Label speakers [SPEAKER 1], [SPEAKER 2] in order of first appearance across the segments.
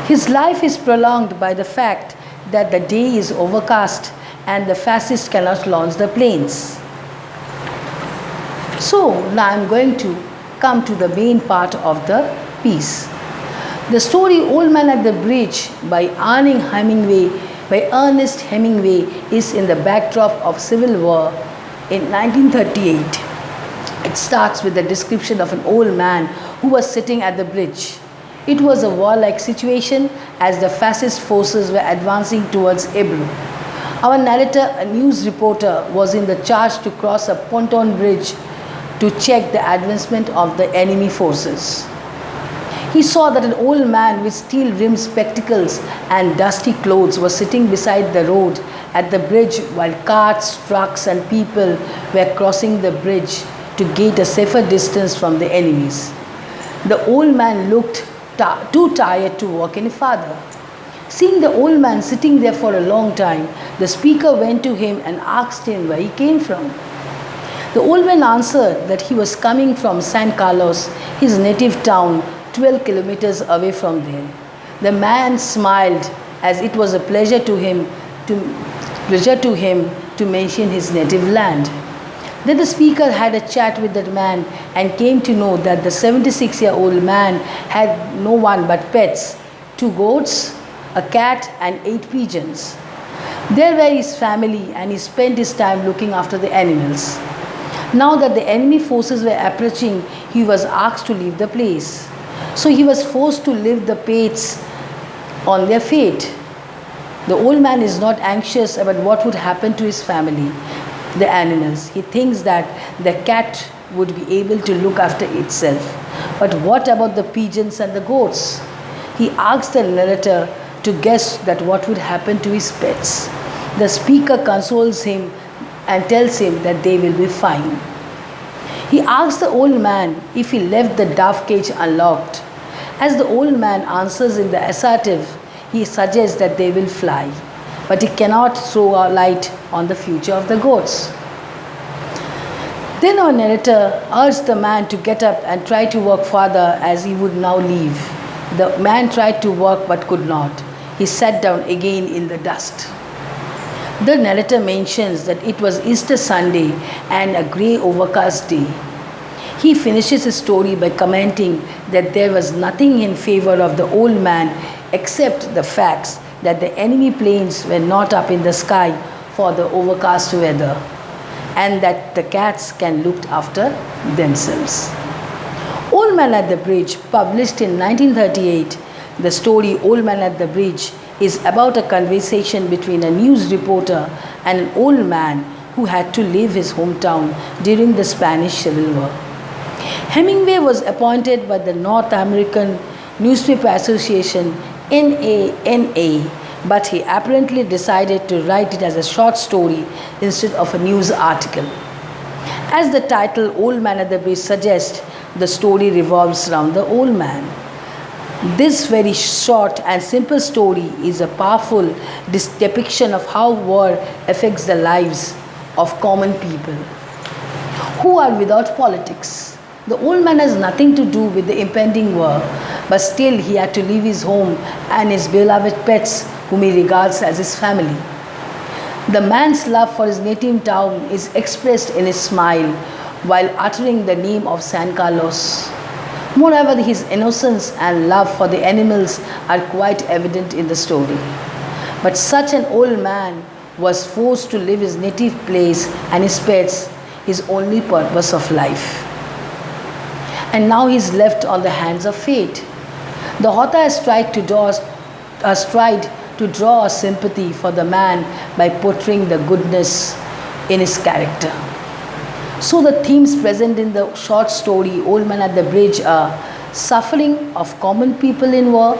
[SPEAKER 1] His life is prolonged by the fact that the day is overcast and the fascist cannot launch the planes. So now I am going to come to the main part of the piece. The story Old Man at the Bridge by Ernest Hemingway is in the backdrop of civil war in 1938. It starts with the description of an old man who was sitting at the bridge. It was a warlike situation as the fascist forces were advancing towards Ebro. Our narrator, a news reporter, was in the charge to cross a pontoon bridge to check the advancement of the enemy forces. He saw that an old man with steel-rimmed spectacles and dusty clothes was sitting beside the road at the bridge while carts, trucks and people were crossing the bridge to gain a safer distance from the enemies. The old man looked too tired to walk any farther. Seeing the old man sitting there for a long time, the speaker went to him and asked him where he came from. The old man answered that he was coming from San Carlos, his native town, 12 kilometers away from there. The man smiled as it was a pleasure to him to mention his native land. Then the speaker had a chat with that man and came to know that the 76-year-old man had no one but pets, 2 goats, a cat and 8 pigeons. There were his family and he spent his time looking after the animals. Now that the enemy forces were approaching, he was asked to leave the place. So he was forced to leave the pets on their fate. The old man is not anxious about what would happen to his family, the animals. He thinks that the cat would be able to look after itself. But what about the pigeons and the goats? He asks the narrator to guess that what would happen to his pets. The speaker consoles him and tells him that they will be fine. He asks the old man if he left the dove cage unlocked. As the old man answers in the assertive, he suggests that they will fly, but he cannot throw a light on the future of the goats. Then our narrator urged the man to get up and try to walk farther as he would now leave. The man tried to walk but could not. He sat down again in the dust. The narrator mentions that it was Easter Sunday and a grey overcast day. He finishes his story by commenting that there was nothing in favor of the old man except the facts that the enemy planes were not up in the sky for the overcast weather and that the cats can look after themselves. Old Man at the Bridge, published in 1938, the story Old Man at the Bridge is about a conversation between a news reporter and an old man who had to leave his hometown during the Spanish Civil War. Hemingway was appointed by the North American Newspaper Association, NANA, but he apparently decided to write it as a short story instead of a news article. As the title Old Man at the Bridge suggests, the story revolves around the old man. This very short and simple story is a powerful depiction of how war affects the lives of common people who are without politics. The old man has nothing to do with the impending war, but still he had to leave his home and his beloved pets whom he regards as his family. The man's love for his native town is expressed in his smile while uttering the name of San Carlos. Moreover, his innocence and love for the animals are quite evident in the story. But such an old man was forced to leave his native place and his pets, his only purpose of life. And now he is left on the hands of fate. The author has tried to draw a sympathy for the man by portraying the goodness in his character. So the themes present in the short story Old Man at the Bridge are suffering of common people in war,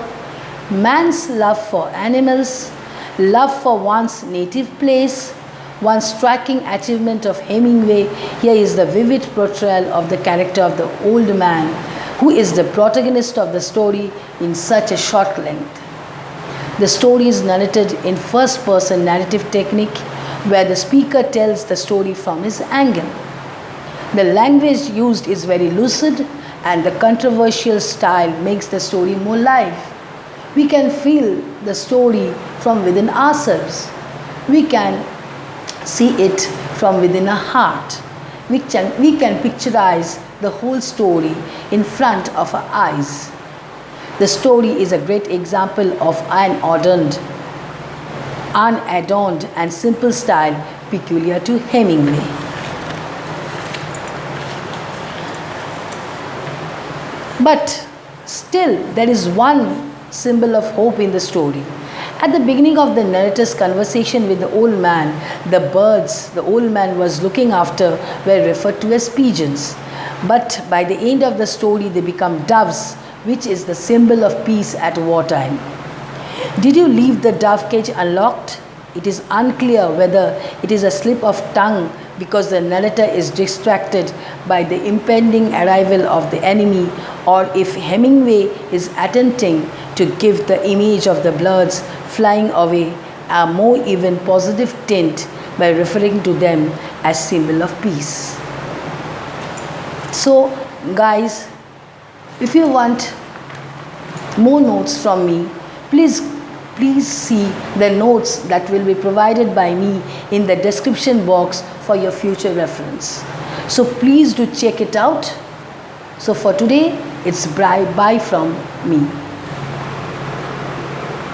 [SPEAKER 1] man's love for animals, love for one's native place. One striking achievement of Hemingway here is the vivid portrayal of the character of the old man, who is the protagonist of the story in such a short length. The story is narrated in first-person narrative technique, where the speaker tells the story from his angle. The language used is very lucid, and the controversial style makes the story more live. We can feel the story from within ourselves. We can see it from within our heart. We can picturize the whole story in front of our eyes. The story is a great example of an unadorned and simple style peculiar to Hemingway. But still, there is one symbol of hope in the story. At the beginning of the narrator's conversation with the old man, the birds the old man was looking after were referred to as pigeons. But by the end of the story, they become doves, which is the symbol of peace at wartime. Did you leave the dove cage unlocked? It is unclear whether it is a slip of tongue because the narrator is distracted by the impending arrival of the enemy, or if Hemingway is attempting to give the image of the birds flying away a more even positive tint by referring to them as symbol of peace. So guys, if you want more notes from me, please see the notes that will be provided by me in the description box for your future reference. So please do check it out. So for today, it's bye from me.